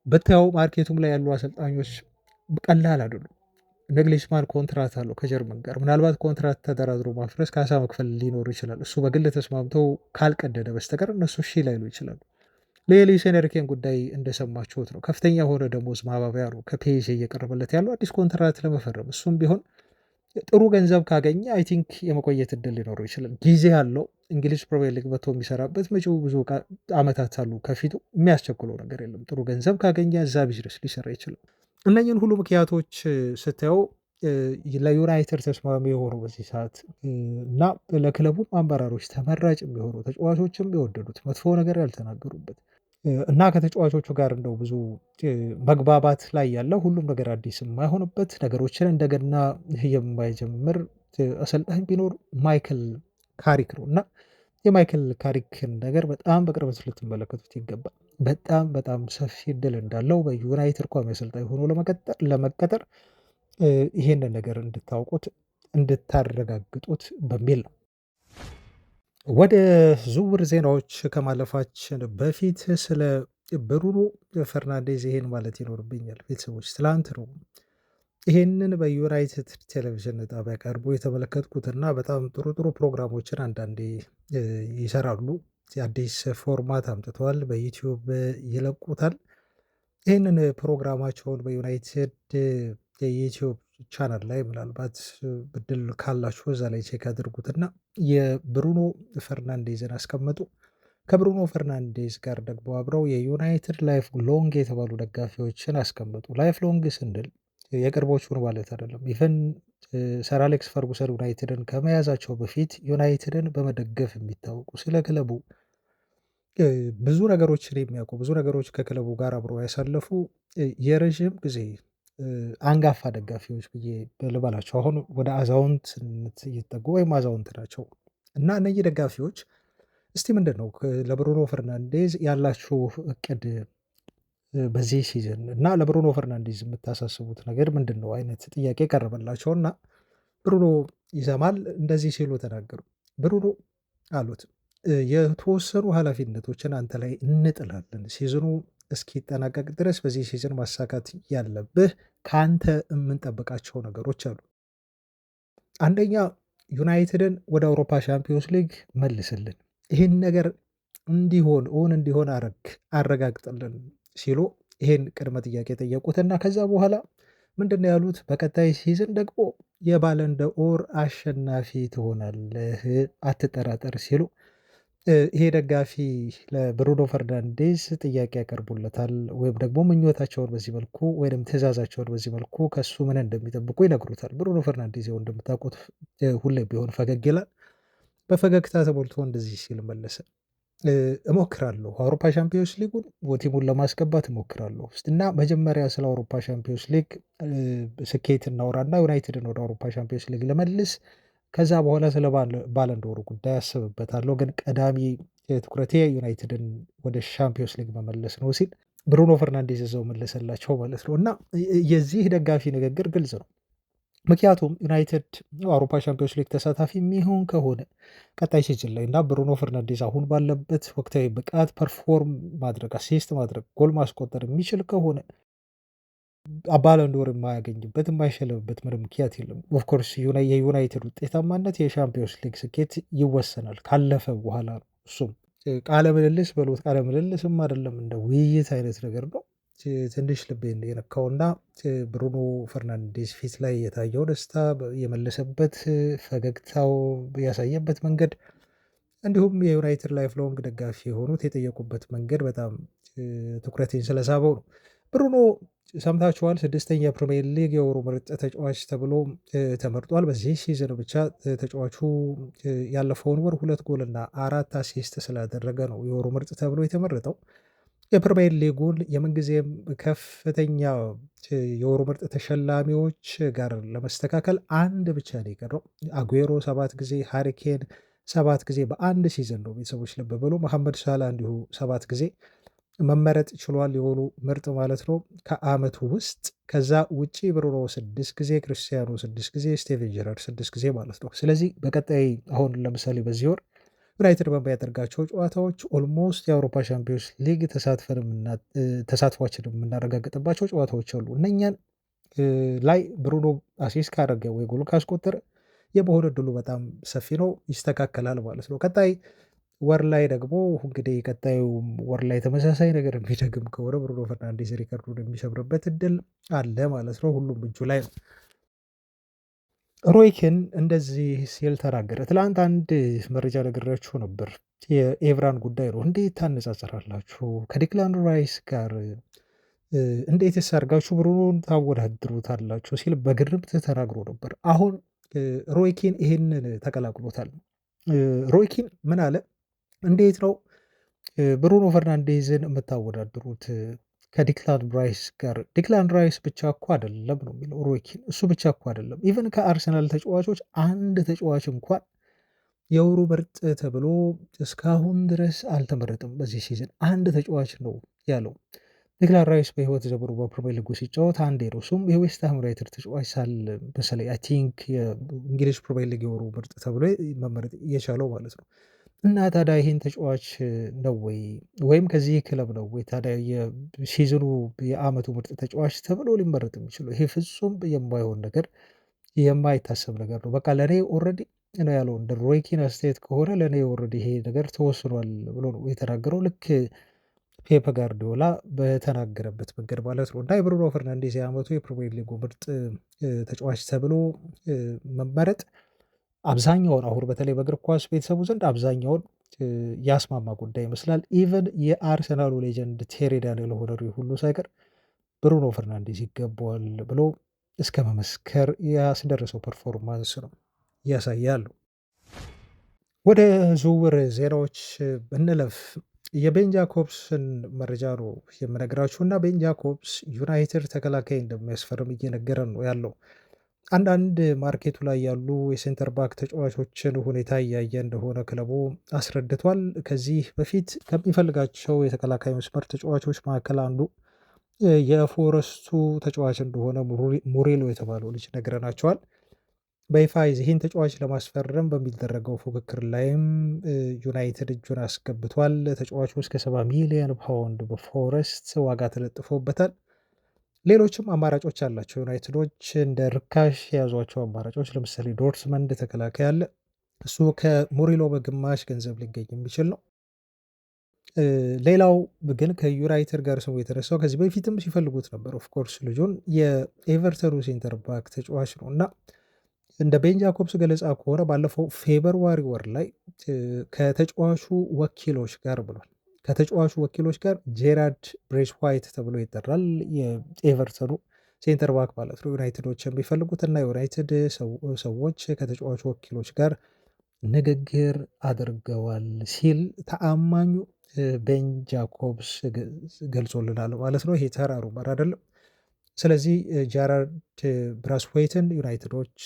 [SPEAKER 1] ብታየው ማርኬቱም ላይ ያሉ አሰልጣኞች ቀላል አይደሉም። ነግሊስማን ኮንትራት አለው ከጀርመን ጋር። ምናልባት ኮንትራት ተደራድሮ ማፍረስ ካሳ መክፈል ሊኖሩ ይችላል። እሱ በግል ተስማምተው ካልቀደደ በስተቀር እነሱ እሺ ላይሉ ይችላሉ። ለሉዊስ ኤንሪኬን ጉዳይ እንደሰማችሁት ነው። ከፍተኛ የሆነ ደሞዝ ማባቢያ ነው ከፒኤስጂ እየቀረበለት ያለው አዲስ ኮንትራት ለመፈረም። እሱም ቢሆን ጥሩ ገንዘብ ካገኘ አይ ቲንክ የመቆየት እድል ሊኖረው ይችላል። ጊዜ አለው። እንግሊዝ ፕሪሚየር ሊግ መጥቶ የሚሰራበት መጪው ብዙ ዓመታት አሉ ከፊቱ። የሚያስቸኩለው ነገር የለም። ጥሩ ገንዘብ ካገኘ እዛ ቢዝነስ ሊሰራ ይችላል። እነኝን ሁሉ ምክንያቶች ስታየው ለዩናይትድ ተስማሚ የሆኑ በዚህ ሰዓት እና ለክለቡ አመራሮች ተመራጭ የሚሆኑ ተጫዋቾችም የወደዱት መጥፎ ነገር ያልተናገሩበት እና ከተጫዋቾቹ ጋር እንደው ብዙ መግባባት ላይ ያለ ሁሉም ነገር አዲስ የማይሆንበት ነገሮችን እንደገና የማይጀምር አሰልጣኝ ቢኖር ማይክል ካሪክ ነው እና የማይክል ካሪክን ነገር በጣም በቅርበት ልትመለከቱት ይገባል። በጣም በጣም ሰፊ እድል እንዳለው በዩናይትድ ቋሚ አሰልጣኝ ሆኖ ለመቀጠር ይሄንን ነገር እንድታውቁት እንድታረጋግጡት በሚል ነው። ወደ ዝውውር ዜናዎች ከማለፋችን በፊት ስለ ብሩኖ ፈርናንዴዝ ይሄን ማለት ይኖርብኛል ቤተሰቦች። ትላንት ነው ይሄንን በዩናይትድ ቴሌቪዥን ጣቢያ ቀርቦ የተመለከትኩትና በጣም ጥሩ ጥሩ ፕሮግራሞችን አንዳንዴ ይሰራሉ። አዲስ ፎርማት አምጥተዋል። በዩቲዩብ ይለቁታል። ይህንን ፕሮግራማቸውን በዩናይትድ የዩቲዩብ ቻናል ላይ ምናልባት እድል ካላችሁ እዛ ላይ ቼክ አድርጉትና የብሩኖ ፈርናንዴዝን አስቀመጡ። ከብሩኖ ፈርናንዴዝ ጋር ደግሞ አብረው የዩናይትድ ላይፍ ሎንግ የተባሉ ደጋፊዎችን አስቀምጡ። ላይፍ ሎንግ ስንል የቅርቦቹን ማለት አይደለም። ኢቨን ሰር አሌክስ ፈርጉሰን ዩናይትድን ከመያዛቸው በፊት ዩናይትድን በመደገፍ የሚታወቁ ስለ ክለቡ ብዙ ነገሮችን የሚያውቁ ብዙ ነገሮች ከክለቡ ጋር አብረው ያሳለፉ የረዥም ጊዜ አንጋፋ ደጋፊዎች ብዬ ልበላቸው። አሁን ወደ አዛውንትነት እየተጠጉ ወይም አዛውንት ናቸው እና እነዚህ ደጋፊዎች እስቲ ምንድን ነው ለብሩኖ ፈርናንዴዝ ያላችሁ እቅድ በዚህ ሲዝን እና ለብሩኖ ፈርናንዴዝ የምታሳስቡት ነገር ምንድን ነው አይነት ጥያቄ ቀረበላቸው እና ብሩኖ ይሰማል። እንደዚህ ሲሉ ተናገሩ። ብሩኖ አሉት የተወሰኑ ኃላፊነቶችን አንተ ላይ እንጥላለን። ሲዝኑ እስኪጠናቀቅ ድረስ በዚህ ሲዝን ማሳካት ያለብህ ከአንተ የምንጠብቃቸው ነገሮች አሉ። አንደኛ ዩናይትድን ወደ አውሮፓ ሻምፒዮንስ ሊግ መልስልን፣ ይህን ነገር እንዲሆን እውን እንዲሆን አረጋግጥልን ሲሉ ይሄን ቅድመ ጥያቄ ጠየቁትና ከዛ በኋላ ምንድን ነው ያሉት? በቀጣይ ሲዝን ደግሞ የባለንደ ኦር አሸናፊ ትሆናለህ አትጠራጠር ሲሉ ይሄ ደጋፊ ለብሩኖ ፈርናንዴዝ ጥያቄ ያቀርቡለታል፣ ወይም ደግሞ ምኞታቸውን በዚህ መልኩ ወይም ትዕዛዛቸውን በዚህ መልኩ ከሱ ምን እንደሚጠብቁ ይነግሩታል። ብሩኖ ፈርናንዴዝ ይኸው እንደምታውቁት ሁሌ ቢሆን ፈገግ ይላል። በፈገግታ ተሞልቶ እንደዚህ ሲል መለሰ፣ እሞክራለሁ አውሮፓ ሻምፒዮንስ ሊጉን ቲሙን ለማስገባት እሞክራለሁ እና መጀመሪያ ስለ አውሮፓ ሻምፒዮንስ ሊግ ስኬት እናውራና ዩናይትድን ወደ አውሮፓ ሻምፒዮንስ ሊግ ለመልስ ከዛ በኋላ ስለ ባለንዶሩ ጉዳይ አስብበታለሁ፣ ግን ቀዳሚ ትኩረቴ ዩናይትድን ወደ ሻምፒዮንስ ሊግ መመለስ ነው ሲል ብሩኖ ፈርናንዴዝ እዛው መለሰላቸው ማለት ነው። እና የዚህ ደጋፊ ንግግር ግልጽ ነው። ምክንያቱም ዩናይትድ አውሮፓ ሻምፒዮንስ ሊግ ተሳታፊ የሚሆን ከሆነ ቀጣይ ሲዝን ላይ እና ብሩኖ ፈርናንዴዝ አሁን ባለበት ወቅታዊ ብቃት ፐርፎርም ማድረግ፣ አሲስት ማድረግ፣ ጎል ማስቆጠር የሚችል ከሆነ ባለንዶር የማያገኝበት የማይሸልምበት ምንም ምክንያት የለም። ኦፍኮርስ የዩናይትድ ውጤታማነት የሻምፒዮንስ ሊግ ስኬት ይወሰናል ካለፈ በኋላ ነው። እሱም ቃለ ምልልስ በሎት ቃለ ምልልስም አይደለም እንደ ውይይት አይነት ነገር ነው። ትንሽ ልቤን የነካውና ብሩኖ ፈርናንዴዝ ፊት ላይ የታየው ደስታ፣ የመለሰበት ፈገግታው ያሳየበት መንገድ፣ እንዲሁም የዩናይትድ ላይፍ ሎንግ ደጋፊ የሆኑት የጠየቁበት መንገድ በጣም ትኩረቴን ስለሳበው ነው። ብሩኖ ሰምታችኋል፣ 6ኛ ፕሪሚየር ሊግ የወሩ ምርጥ ተጫዋች ተብሎ ተመርጧል። በዚህ ሲዝን ብቻ ተጫዋቹ ያለፈውን ወር 2 ጎልና 4 አሲስት ስላደረገ ነው የወሩ ምርጥ ተብሎ የተመረጠው። የፕሪሚየር ሊጉን የምንጊዜም ከፍተኛ የወሩ ምርጥ ተሸላሚዎች ጋር ለመስተካከል አንድ ብቻ ነው የቀረው። አጉዌሮ 7 ጊዜ፣ ሃሪኬን 7 ጊዜ በአንድ ሲዝን ነው። ቤተሰቦች ልብ በሉ። መሐመድ ሳላ እንዲሁ 7 ጊዜ መመረጥ ችሏል፣ የወሩ ምርጥ ማለት ነው ከአመቱ ውስጥ። ከዛ ውጪ ብሩኖ 6 ጊዜ፣ ክርስቲያኖ 6 ጊዜ፣ ስቴቨን ጀራርድ 6 ጊዜ ማለት ነው። ስለዚህ በቀጣይ አሁን ለምሳሌ በዚህ ወር ዩናይትድ በሚያደርጋቸው ጨዋታዎች ኦልሞስት የአውሮፓ ሻምፒዮንስ ሊግ ተሳትፏችን የምናረጋግጥባቸው ጨዋታዎች አሉ። እነኛን ላይ ብሩኖ አሲስት ካደረገ ወይ ጎል ካስቆጠረ የመሆን እድሉ በጣም ሰፊ ነው፣ ይስተካከላል ማለት ነው። ቀጣይ ወር ላይ ደግሞ እንግዲህ ቀጣዩ ወር ላይ ተመሳሳይ ነገር የሚደግም ከሆነ ብሩኖ ፈርናንዴዝ ሪከርዱን የሚሰብርበት እድል አለ ማለት ነው። ሁሉም እጁ ላይ ነው። ሮይኪን እንደዚህ ሲል ተናገረ። ትላንት አንድ መረጃ ነግሬያችሁ ነበር። የኤቭራን ጉዳይ ነው። እንዴት ታነጻጽራላችሁ ከዲክላን ራይስ ጋር እንዴትስ አድርጋችሁ ብሩኖን ታወዳድሩታላችሁ ሲል በግርምት ተናግሮ ነበር። አሁን ሮይኪን ይሄንን ተቀላቅሎታል። ሮይኪን ምን አለ? እንዴት ነው ብሩኖ ፈርናንዴዝን የምታወዳድሩት ከዲክላን ራይስ ጋር? ዲክላን ራይስ ብቻ እኮ አይደለም ነው የሚለው ሮይኪን። እሱ ብቻ እኮ አይደለም፣ ኢቨን ከአርሰናል ተጫዋቾች አንድ ተጫዋች እንኳን የወሩ ምርጥ ተብሎ እስካሁን ድረስ አልተመረጠም። በዚህ ሲዝን አንድ ተጫዋች ነው ያለው። ዲክላን ራይስ በህይወት ዘመኑ በፕሪሚየር ሊጉ ሲጫወት አንዴ ነው፣ እሱም የዌስትሃም ዩናይትድ ተጫዋች ሳለ በተለይ አይ ቲንክ የእንግሊዝ ፕሪሚየር ሊግ የወሩ ምርጥ ተብሎ መመረጥ የቻለው ማለት ነው። እና ታዲያ ይህን ተጫዋች ነው ወይም ከዚህ ክለብ ነው ወይ ታዲያ የሲዝኑ የአመቱ ምርጥ ተጫዋች ተብሎ ሊመረጥ የሚችለው? ይሄ ፍጹም የማይሆን ነገር፣ የማይታሰብ ነገር ነው። በቃ ለእኔ ኦልሬዲ ነው ያለው። እንደ ሮይኪን አስተያየት ከሆነ ለእኔ ኦልሬዲ ይሄ ነገር ተወስኗል ብሎ ነው የተናገረው። ልክ ፔፕ ጋርዲዮላ በተናገረበት መንገድ ማለት ነው። እና የብሩኖ ፈርናንዴዝ የአመቱ የፕሪሚየር ሊጉ ምርጥ ተጫዋች ተብሎ መመረጥ አብዛኛውን አሁን በተለይ በእግር ኳስ ቤተሰቡ ዘንድ አብዛኛውን ያስማማ ጉዳይ ይመስላል። ኢቨን የአርሰናሉ ሌጀንድ ቴሪ ዳንኤል ሆነሪ ሁሉ ሳይቀር ብሩኖ ፈርናንዴዝ ይገባዋል ብሎ እስከ መመስከር ያስደረሰው ፐርፎርማንስ ነው ያሳያሉ። ወደ ዝውውር ዜናዎች ብንለፍ የቤን ጃኮብስን መረጃ ነው የምነግራችሁ እና ቤን ጃኮብስ ዩናይትድ ተከላካይ እንደሚያስፈርም እየነገረን ነው ያለው። አንዳንድ ማርኬቱ ላይ ያሉ የሴንተር ባክ ተጫዋቾችን ሁኔታ እያየ እንደሆነ ክለቡ አስረድቷል። ከዚህ በፊት ከሚፈልጋቸው የተከላካይ መስመር ተጫዋቾች መካከል አንዱ የፎረስቱ ተጫዋች እንደሆነ ሙሬሎ የተባለው ልጅ ነግረናቸዋል። በይፋ ይህን ተጫዋች ለማስፈረም በሚደረገው ፉክክር ላይም ዩናይትድ እጁን አስገብቷል። ተጫዋቹ እስከ 70 ሚሊዮን ፓውንድ በፎረስት ዋጋ ተለጥፎበታል። ሌሎችም አማራጮች አላቸው ዩናይትዶች እንደ ርካሽ የያዟቸው አማራጮች። ለምሳሌ ዶርትመንድ ተከላካይ አለ። እሱ ከሙሪሎ በግማሽ ገንዘብ ሊገኝ የሚችል ነው። ሌላው ግን ከዩናይትድ ጋር ስሙ የተነሳው ከዚህ በፊትም ሲፈልጉት ነበር ኦፍኮርስ ልጁን የኤቨርተኑ ሴንተር ባክ ተጫዋች ነው እና እንደ ቤን ጃኮብስ ገለጻ ከሆነ ባለፈው ፌብርዋሪ ወር ላይ ከተጫዋቹ ወኪሎች ጋር ብሏል። ከተጫዋቹ ወኪሎች ጋር ጄራርድ ብሬስዋይት ተብሎ ይጠራል። የኤቨርተኑ ሴንተር ባክ ማለት ነው። ዩናይትዶች የሚፈልጉት እና ዩናይትድ ሰዎች ከተጫዋቹ ወኪሎች ጋር ንግግር አድርገዋል ሲል ተአማኙ ቤን ጃኮብስ ገልጾልናል ማለት ነው። ይሄ ተራ ሩመር አይደለም። ስለዚህ ጄራርድ ብራስዌይትን ዩናይትዶች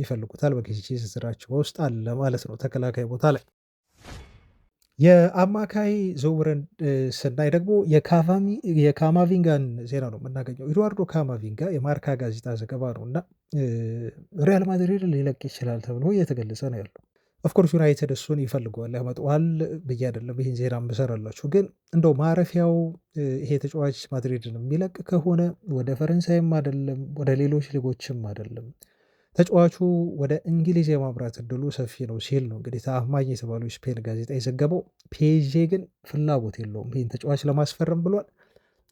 [SPEAKER 1] ይፈልጉታል፣ በጊዜ ዝርዝራቸው ውስጥ አለ ማለት ነው ተከላካይ ቦታ ላይ። የአማካይ ዝውውርን ስናይ ደግሞ የካማቪንጋን ዜና ነው የምናገኘው። ኤድዋርዶ ካማቪንጋ የማርካ ጋዜጣ ዘገባ ነው እና ሪያል ማድሪድ ሊለቅ ይችላል ተብሎ እየተገለጸ ነው ያለው። ኦፍኮርስ ዩናይትድ እሱን ይፈልገዋል ያመጣዋል ብዬ አይደለም ይህን ዜና ምሰራላችሁ፣ ግን እንደው ማረፊያው ይሄ ተጫዋች ማድሪድን የሚለቅ ከሆነ ወደ ፈረንሳይም አይደለም ወደ ሌሎች ሊጎችም አይደለም ተጫዋቹ ወደ እንግሊዝ የማምራት እድሉ ሰፊ ነው ሲል ነው እንግዲህ ተአማኝ የተባለው ስፔን ጋዜጣ የዘገበው። ፒኤስዤ ግን ፍላጎት የለውም ይህን ተጫዋች ለማስፈረም ብሏል።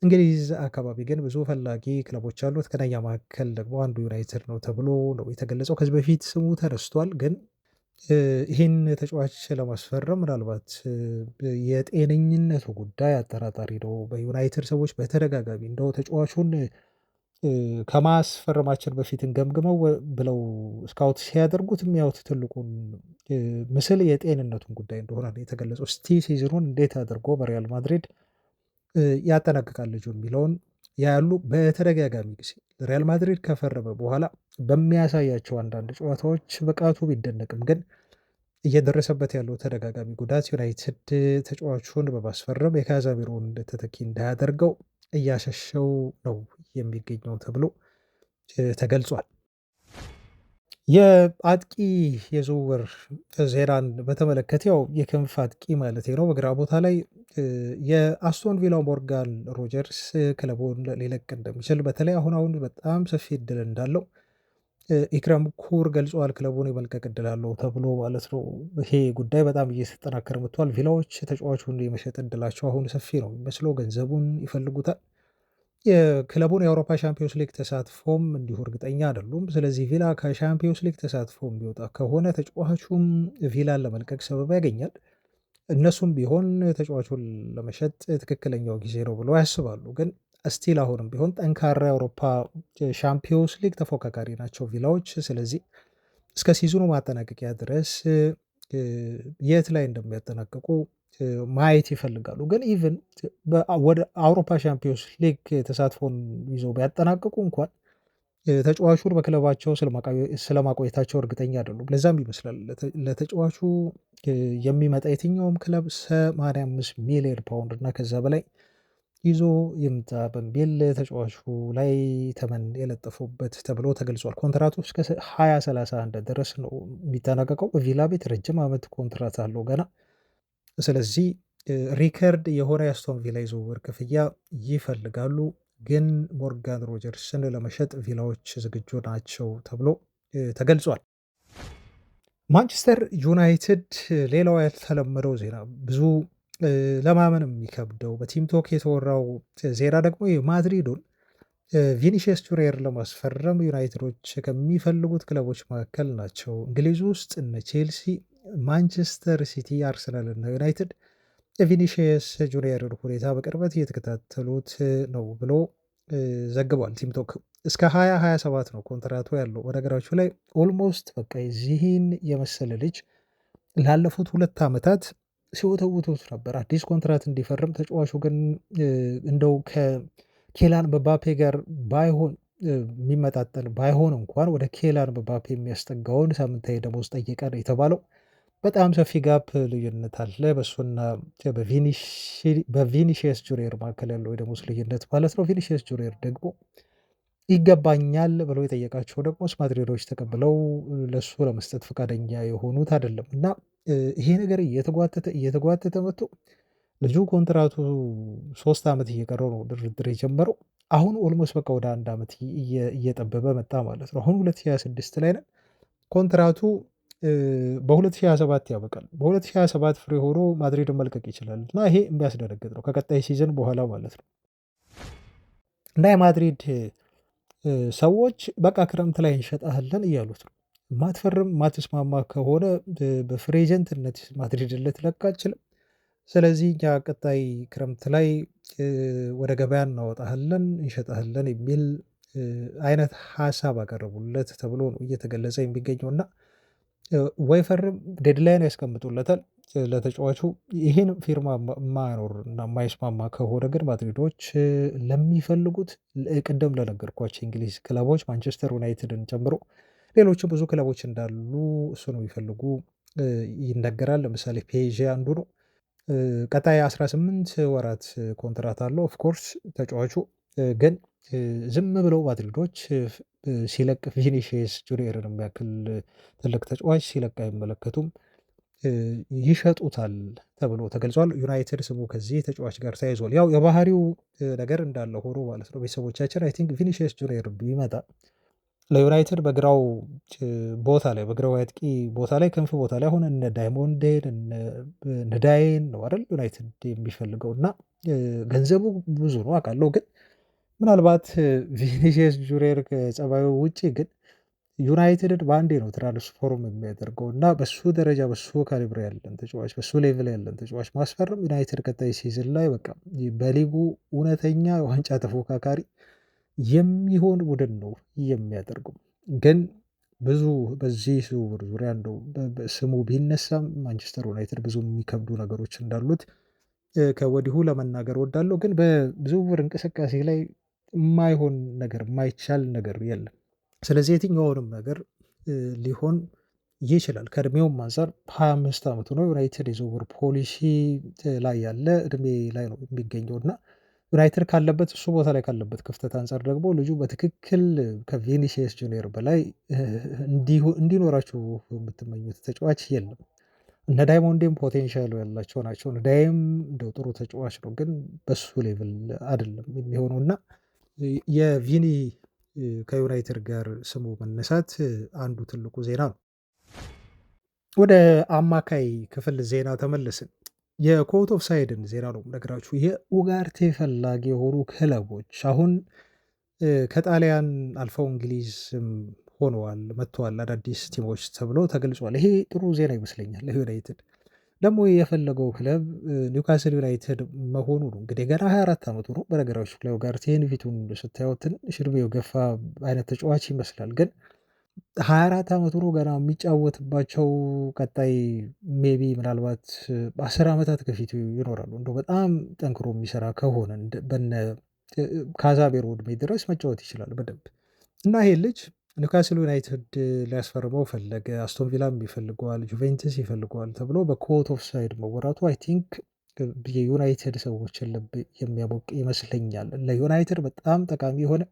[SPEAKER 1] እንግሊዝ አካባቢ ግን ብዙ ፈላጊ ክለቦች አሉት። ከነኛ መካከል ደግሞ አንዱ ዩናይትድ ነው ተብሎ ነው የተገለጸው። ከዚህ በፊት ስሙ ተነስቷል። ግን ይህን ተጫዋች ለማስፈረም ምናልባት የጤነኝነቱ ጉዳይ አጠራጣሪ ነው። በዩናይትድ ሰዎች በተደጋጋሚ እንደው ተጫዋቹን ከማስፈረማችን በፊት እንገምግመው ብለው ስካውት ሲያደርጉት የሚያዩት ትልቁን ምስል የጤንነቱን ጉዳይ እንደሆነ የተገለጸው። እስቲ ሲዝኑን እንዴት አድርጎ በሪያል ማድሪድ ያጠናቅቃል ልጁ የሚለውን ያሉ በተደጋጋሚ ጊዜ ሪያል ማድሪድ ከፈረመ በኋላ በሚያሳያቸው አንዳንድ ጨዋታዎች ብቃቱ ቢደነቅም ግን እየደረሰበት ያለው ተደጋጋሚ ጉዳት ዩናይትድ ተጫዋቹን በማስፈረም የካዛሚሮን ተተኪ እንዳያደርገው እያሸሸው ነው የሚገኘው ተብሎ ተገልጿል። የአጥቂ የዝውውር ዜናን በተመለከተ ያው የክንፍ አጥቂ ማለት ነው በግራ ቦታ ላይ የአስቶን ቪላው ሞርጋን ሮጀርስ ክለቡን ሊለቅ እንደሚችል በተለይ አሁን በጣም ሰፊ እድል እንዳለው ኢክራም ኩር ገልጿል። ክለቡን የመልቀቅ እድል አለው ተብሎ ማለት ነው። ይሄ ጉዳይ በጣም እየተጠናከረ መጥቷል። ቪላዎች ተጫዋቹን የመሸጥ እድላቸው አሁን ሰፊ ነው የሚመስለው። ገንዘቡን ይፈልጉታል። የክለቡን የአውሮፓ ሻምፒዮንስ ሊግ ተሳትፎም እንዲሁ እርግጠኛ አይደሉም። ስለዚህ ቪላ ከሻምፒዮንስ ሊግ ተሳትፎ የሚወጣ ከሆነ ተጫዋቹም ቪላን ለመልቀቅ ሰበብ ያገኛል። እነሱም ቢሆን ተጫዋቹን ለመሸጥ ትክክለኛው ጊዜ ነው ብለው ያስባሉ። ግን ስቲል አሁንም ቢሆን ጠንካራ የአውሮፓ ሻምፒዮንስ ሊግ ተፎካካሪ ናቸው ቪላዎች። ስለዚህ እስከ ሲዝኑ ማጠናቀቂያ ድረስ የት ላይ እንደሚያጠናቅቁ ማየት ይፈልጋሉ። ግን ኢቭን ወደ አውሮፓ ሻምፒዮንስ ሊግ ተሳትፎን ይዘው ቢያጠናቅቁ እንኳን ተጫዋቹን በክለባቸው ስለማቆየታቸው እርግጠኛ አይደሉም። ለዛም ይመስላል ለተጫዋቹ የሚመጣ የትኛውም ክለብ 85 ሚሊዮን ፓውንድ እና ከዛ በላይ ይዞ ይምጣ በሚል ተጫዋቹ ላይ ተመን የለጠፉበት ተብሎ ተገልጿል። ኮንትራቱ እስከ 2031 ድረስ ነው የሚጠናቀቀው። በቪላ ቤት ረጅም ዓመት ኮንትራት አለው ገና። ስለዚህ ሪከርድ የሆነ የአስቶን ቪላ የዝውውር ክፍያ ይፈልጋሉ። ግን ሞርጋን ሮጀርስን ለመሸጥ ቪላዎች ዝግጁ ናቸው ተብሎ ተገልጿል። ማንቸስተር ዩናይትድ ሌላው ያልተለመደው ዜና ብዙ ለማመን የሚከብደው በቲም ቶክ የተወራው ዜና ደግሞ የማድሪዱን ቪኒሺየስ ጁኒየር ለማስፈረም ዩናይትዶች ከሚፈልጉት ክለቦች መካከል ናቸው። እንግሊዝ ውስጥ እነ ቼልሲ፣ ማንቸስተር ሲቲ፣ አርሰናል እና ዩናይትድ የቪኒሺየስ ጁኒየርን ሁኔታ በቅርበት እየተከታተሉት ነው ብሎ ዘግቧል። ቲምቶክ እስከ 2027 ነው ኮንትራቱ ያለው። በነገራችሁ ላይ ኦልሞስት በቃ የዚህን የመሰለ ልጅ ላለፉት 2 ዓመታት ሲወተውቱት ነበር አዲስ ኮንትራት እንዲፈርም። ተጫዋቹ ግን እንደው ከኬላን ምባፔ ጋር ባይሆን የሚመጣጠን ባይሆን እንኳን ወደ ኬላን ምባፔ የሚያስጠጋውን ሳምንታዊ ደሞዝ ጠየቀ ነው የተባለው። በጣም ሰፊ ጋፕ ልዩነት አለ በእሱና በቪኒሺየስ ጁኒየር መካከል ያለው የደሞዝ ልዩነት ማለት ነው። ቪኒሺየስ ጁኒየር ደግሞ ይገባኛል ብለው የጠየቃቸው ደግሞ ማድሪዶች ተቀብለው ለሱ ለመስጠት ፈቃደኛ የሆኑት አይደለም እና ይሄ ነገር እየተጓተተ መጥቶ ልጁ ኮንትራቱ 3 ዓመት እየቀረው ነው ድርድር የጀመረው። አሁን ኦልሞስት በቃ ወደ 1 ዓመት እየጠበበ መጣ ማለት ነው። አሁን 2026 ላይ ነን። ኮንትራቱ በ2027 ያበቃል። በ2027 ፍሬ ሆኖ ማድሪድን መልቀቅ ይችላል እና ይሄ የሚያስደነግጥ ነው ከቀጣይ ሲዝን በኋላ ማለት ነው። እና የማድሪድ ሰዎች በቃ ክረምት ላይ እንሸጣለን እያሉት ነው። ማትፈርም ማትስማማ ከሆነ በፍሪ ኤጀንትነት ማድሪድን ልትለቅ አትችልም። ስለዚህ እኛ ቀጣይ ክረምት ላይ ወደ ገበያ እናወጣሃለን እንሸጣሃለን የሚል አይነት ሀሳብ አቀረቡለት ተብሎ ነው እየተገለጸ የሚገኘው እና ወይ ፈርም ዴድላይን ያስቀምጡለታል ለተጫዋቹ። ይህን ፊርማ የማያኖር እና የማይስማማ ከሆነ ግን ማድሪዶች ለሚፈልጉት ቅድም ለነገርኳቸው እንግሊዝ ክለቦች ማንቸስተር ዩናይትድን ጨምሮ ሌሎችም ብዙ ክለቦች እንዳሉ እሱ ነው የሚፈልጉ ይነገራል። ለምሳሌ ፔዤ አንዱ ነው። ቀጣይ 18 ወራት ኮንትራት አለው። ኦፍኮርስ ተጫዋቹ ግን ዝም ብለው ማድሪዶች ሲለቅ ቪኒሺየስ ጁኒየርን የሚያክል ትልቅ ተጫዋች ሲለቅ አይመለከቱም፣ ይሸጡታል ተብሎ ተገልጿል። ዩናይትድ ስሙ ከዚህ ተጫዋች ጋር ተያይዟል። ያው የባህሪው ነገር እንዳለ ሆኖ ማለት ነው። ቤተሰቦቻችን አይ ቲንክ ቪኒሺየስ ጁኒየር ቢመጣ ለዩናይትድ በግራው ቦታ ላይ በግራው አጥቂ ቦታ ላይ ክንፍ ቦታ ላይ አሁን እነ ዳይሞንዴን እነ ዳይን ነው አይደል ዩናይትድ የሚፈልገው እና ገንዘቡ ብዙ ነው አውቃለሁ። ግን ምናልባት ቪኒሺየስ ጁኒየር ከጸባዩ ውጭ ግን ዩናይትድን በአንዴ ነው ትራንስፎርም የሚያደርገው እና በሱ ደረጃ በሱ ካሊብር ያለን ተጫዋች በሱ ሌቭል ያለን ተጫዋች ማስፈረም ዩናይትድ ቀጣይ ሲዝን ላይ በቃ በሊጉ እውነተኛ ዋንጫ ተፎካካሪ የሚሆን ቡድን ነው የሚያደርገው። ግን ብዙ በዚህ ዝውውር ዙሪያ እንደው ስሙ ቢነሳም ማንቸስተር ዩናይትድ ብዙ የሚከብዱ ነገሮች እንዳሉት ከወዲሁ ለመናገር ወዳለሁ። ግን በዝውውር እንቅስቃሴ ላይ የማይሆን ነገር የማይቻል ነገር የለም። ስለዚህ የትኛውንም ነገር ሊሆን ይችላል። ከእድሜውም አንፃር 25 ዓመቱ ነው። ዩናይትድ የዝውውር ፖሊሲ ላይ ያለ እድሜ ላይ ነው የሚገኘው እና ዩናይትድ ካለበት እሱ ቦታ ላይ ካለበት ክፍተት አንፃር ደግሞ ልጁ በትክክል ከቪኒሺየስ ጁኒየር በላይ እንዲኖራችሁ የምትመኙት ተጫዋች የለም። እነ ዳይሞንዴም ፖቴንሻሉ ያላቸው ናቸው። እነ ዳይም እንደው ጥሩ ተጫዋች ነው፣ ግን በሱ ሌቭል አይደለም የሚሆነው እና የቪኒ ከዩናይትድ ጋር ስሙ መነሳት አንዱ ትልቁ ዜና ነው። ወደ አማካይ ክፍል ዜና ተመለስን። የኮት ኦፍ ሳይድን ዜና ነው ነገራችሁ። የኡጋርቴ ፈላጊ የሆኑ ክለቦች አሁን ከጣሊያን አልፈው እንግሊዝም ሆነዋል መጥተዋል አዳዲስ ቲሞች ተብሎ ተገልጿል። ይሄ ጥሩ ዜና ይመስለኛል ለዩናይትድ። ደግሞ የፈለገው ክለብ ኒውካስል ዩናይትድ መሆኑ ነው። እንግዲህ ገና 24 ዓመቱ ነው። በነገራችሁ ላይ ኡጋርቴን ፊቱን ስታዩት ትንሽ እድሜው ገፋ አይነት ተጫዋች ይመስላል ግን 24 ዓመቱ ነው ገና የሚጫወትባቸው ቀጣይ ሜቢ ምናልባት 10 ዓመታት ከፊቱ ይኖራሉ። እንደው በጣም ጠንክሮ የሚሰራ ከሆነ በነ ካዛቤሮ ዕድሜ ድረስ መጫወት ይችላል በደንብ እና ይሄ ልጅ ኒውካስል ዩናይትድ ሊያስፈርመው ፈለገ፣ አስቶን ቪላም ይፈልገዋል፣ ጁቬንትስ ይፈልገዋል ተብሎ በኮት ኦፍ ሳይድ መወራቱ አይ ቲንክ የዩናይትድ ሰዎችን ልብ የሚያሞቅ ይመስለኛል። ለዩናይትድ በጣም ጠቃሚ የሆነ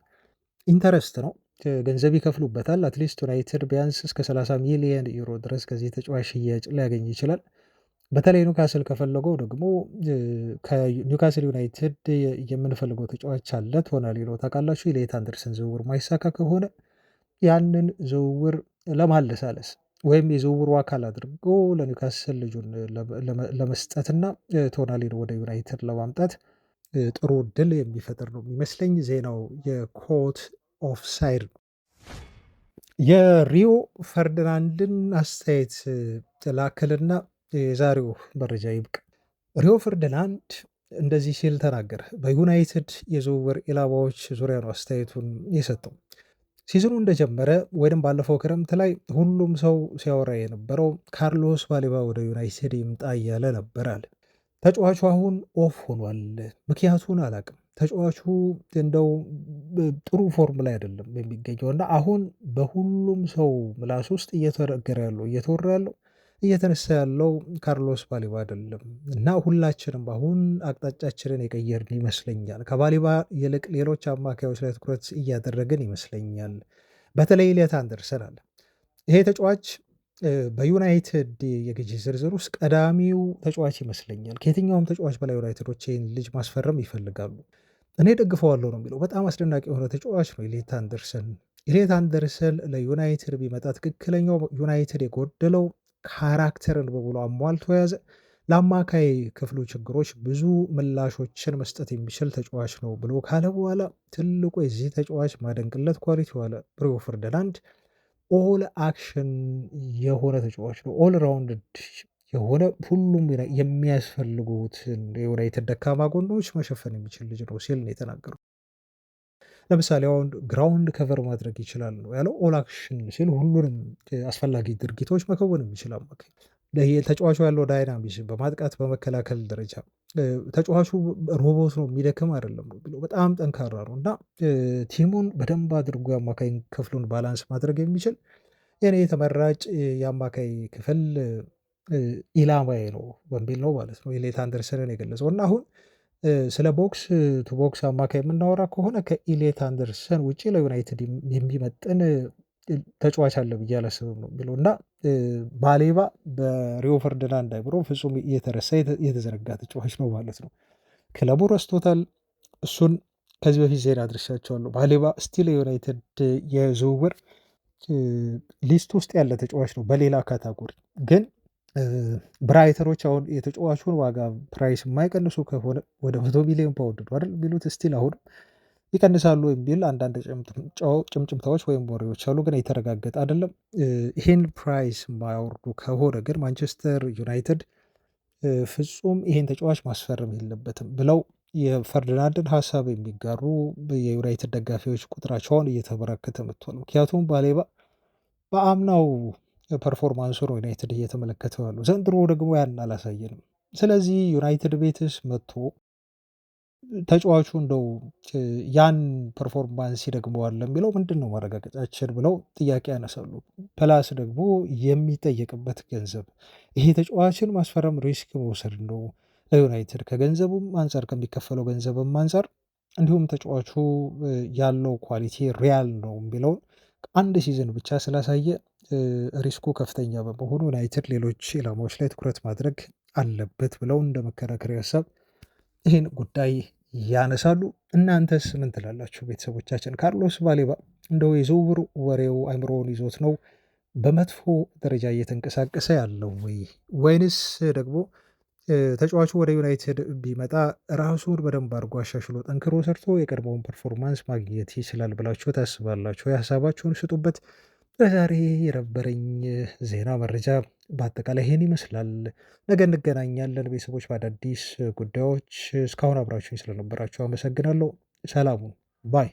[SPEAKER 1] ኢንተረስት ነው። ገንዘብ ይከፍሉበታል። አትሊስት ዩናይትድ ቢያንስ እስከ 30 ሚሊዮን ዩሮ ድረስ ከዚህ ተጫዋች ሽያጭ ሊያገኝ ይችላል። በተለይ ኒውካስል ከፈለገው ደግሞ ከኒውካስል ዩናይትድ የምንፈልገው ተጫዋች አለ ቶናሊ ነው ታውቃላችሁ። የሌት አንደርሰን ዝውውር ማይሳካ ከሆነ ያንን ዝውውር ለማለሳለስ ወይም የዝውውሩ አካል አድርጎ ለኒውካስል ልጁን ለመስጠትና ቶናሊን ወደ ዩናይትድ ለማምጣት ጥሩ እድል የሚፈጥር ነው የሚመስለኝ። ዜናው የኮት ኦፍ ሳይድ ነው። የሪዮ ፈርዲናንድን አስተያየት ላክልና የዛሬው መረጃ ይብቃ። ሪዮ ፈርዲናንድ እንደዚህ ሲል ተናገረ። በዩናይትድ የዝውውር ኢላማዎች ዙሪያ ነው አስተያየቱን የሰጠው። ሲዝኑ እንደጀመረ ወይም ባለፈው ክረምት ላይ ሁሉም ሰው ሲያወራ የነበረው ካርሎስ ባሌባ ወደ ዩናይትድ ይምጣ እያለ ነበር አለ። ተጫዋቹ አሁን ኦፍ ሆኗል። ምክንያቱን አላውቅም። ተጫዋቹ እንደው ጥሩ ፎርም ላይ አይደለም የሚገኘው እና አሁን በሁሉም ሰው ምላስ ውስጥ እየተነገረ ያለው እየተወራ ያለው እየተነሳ ያለው ካርሎስ ባሌባ አይደለም እና ሁላችንም አሁን አቅጣጫችንን የቀየርን ይመስለኛል። ከባሌባ ይልቅ ሌሎች አማካዮች ላይ ትኩረት እያደረግን ይመስለኛል። በተለይ ኤሊዮት አንደርሰን አለ። ይሄ ተጫዋች በዩናይትድ የግዢ ዝርዝር ውስጥ ቀዳሚው ተጫዋች ይመስለኛል። ከየትኛውም ተጫዋች በላይ ዩናይትዶች ይህን ልጅ ማስፈረም ይፈልጋሉ። እኔ ደግፈዋለሁ ነው የሚለው። በጣም አስደናቂ የሆነ ተጫዋች ነው ኤሊዮት አንደርሰን። ኤሊዮት አንደርሰን ለዩናይትድ ቢመጣ ትክክለኛው ዩናይትድ የጎደለው ካራክተርን በሙሉ አሟልቶ የያዘ ለአማካይ ክፍሉ ችግሮች ብዙ ምላሾችን መስጠት የሚችል ተጫዋች ነው ብሎ ካለ በኋላ ትልቁ የዚህ ተጫዋች ማደንቅለት ኳሊቲ ዋለ ሪዮ ፈርዲናንድ ኦል አክሽን የሆነ ተጫዋች ነው። ኦል ራውንድ የሆነ ሁሉም የሚያስፈልጉትን የዩናይትድ ደካማ ጎኖች መሸፈን የሚችል ልጅ ነው ሲል ነው የተናገረው። ለምሳሌ አሁን ግራውንድ ከቨር ማድረግ ይችላል ነው ያለው። ኦል አክሽን ሲል ሁሉንም አስፈላጊ ድርጊቶች መከወን የሚችል አማካኝ ተጫዋቹ ያለው ዳይናሚክስ በማጥቃት በመከላከል ደረጃ ተጫዋቹ ሮቦት ነው የሚደክም አይደለም ነው ብሎ በጣም ጠንካራ ነው እና ቲሙን በደንብ አድርጎ የአማካኝ ክፍሉን ባላንስ ማድረግ የሚችል የኔ ተመራጭ የአማካይ ክፍል ኢላማዬ ነው በሚል ነው ማለት ነው ኤሊዮት አንደርሰንን የገለጸው። እና አሁን ስለ ቦክስ ቱ ቦክስ አማካይ የምናወራ ከሆነ ከኤሊዮት አንደርሰን ውጪ ለዩናይትድ የሚመጥን ተጫዋች አለ ብዬ አላስብም ነው የሚለው እና ባሌባ በሪዮ ፈርዲናንድ አይምሮ ፍጹም እየተረሳ የተዘነጋ ተጫዋች ነው ማለት ነው። ክለቡ ረስቶታል። እሱን ከዚህ በፊት ዜና አድርሻቸዋለሁ። ባሌባ ስቲል የዩናይትድ የዝውውር ሊስት ውስጥ ያለ ተጫዋች ነው በሌላ ካታጎሪ። ግን ብራይተኖች አሁን የተጫዋቹን ዋጋ ፕራይስ የማይቀንሱ ከሆነ ወደ 100 ሚሊዮን ፓውንድ ነው አይደል የሚሉት ስቲል አሁን ይቀንሳሉ የሚል አንዳንድ ጭምጭምታዎች ወይም ወሬዎች አሉ፣ ግን የተረጋገጠ አይደለም። ይህን ፕራይስ የማያወርዱ ከሆነ ግን ማንቸስተር ዩናይትድ ፍጹም ይሄን ተጫዋች ማስፈረም የለበትም ብለው የፈርዲናንድን ሀሳብ የሚጋሩ የዩናይትድ ደጋፊዎች ቁጥራቸውን እየተበራከተ መጥቷል። ምክንያቱም ባሌባ በአምናው ፐርፎርማንሱ ነው ዩናይትድ እየተመለከተው ያለው፣ ዘንድሮ ደግሞ ያን አላሳየንም። ስለዚህ ዩናይትድ ቤትስ መጥቶ ተጫዋቹ እንደው ያን ፐርፎርማንስ ይደግመዋል የሚለው ምንድን ነው ማረጋገጫችን ብለው ጥያቄ ያነሳሉ። ፕላስ ደግሞ የሚጠየቅበት ገንዘብ ይሄ ተጫዋችን ማስፈረም ሪስክ መውሰድ ነው ለዩናይትድ ከገንዘቡም አንጻር ከሚከፈለው ገንዘብም አንጻር እንዲሁም ተጫዋቹ ያለው ኳሊቲ ሪያል ነው የሚለውን አንድ ሲዝን ብቻ ስላሳየ ሪስኩ ከፍተኛ በመሆኑ ዩናይትድ ሌሎች ኢላማዎች ላይ ትኩረት ማድረግ አለበት ብለው እንደ መከራከሪያ ሀሳብ ይህን ጉዳይ ያነሳሉ። እናንተስ ምን ትላላችሁ ቤተሰቦቻችን? ካርሎስ ባሌባ እንደው የዝውውር ወሬው አእምሮውን ይዞት ነው በመጥፎ ደረጃ እየተንቀሳቀሰ ያለው ወይንስ ደግሞ ተጫዋቹ ወደ ዩናይትድ ቢመጣ ራሱን በደንብ አድርጎ አሻሽሎ ጠንክሮ ሰርቶ የቀድሞውን ፐርፎርማንስ ማግኘት ይችላል ብላችሁ ታስባላችሁ? የሀሳባችሁን ስጡበት። ለዛሬ የነበረኝ ዜና መረጃ በአጠቃላይ ይሄን ይመስላል። ነገ እንገናኛለን ቤተሰቦች በአዳዲስ ጉዳዮች። እስካሁን አብራችሁኝ ስለነበራችሁ አመሰግናለሁ። ሰላሙን ባይ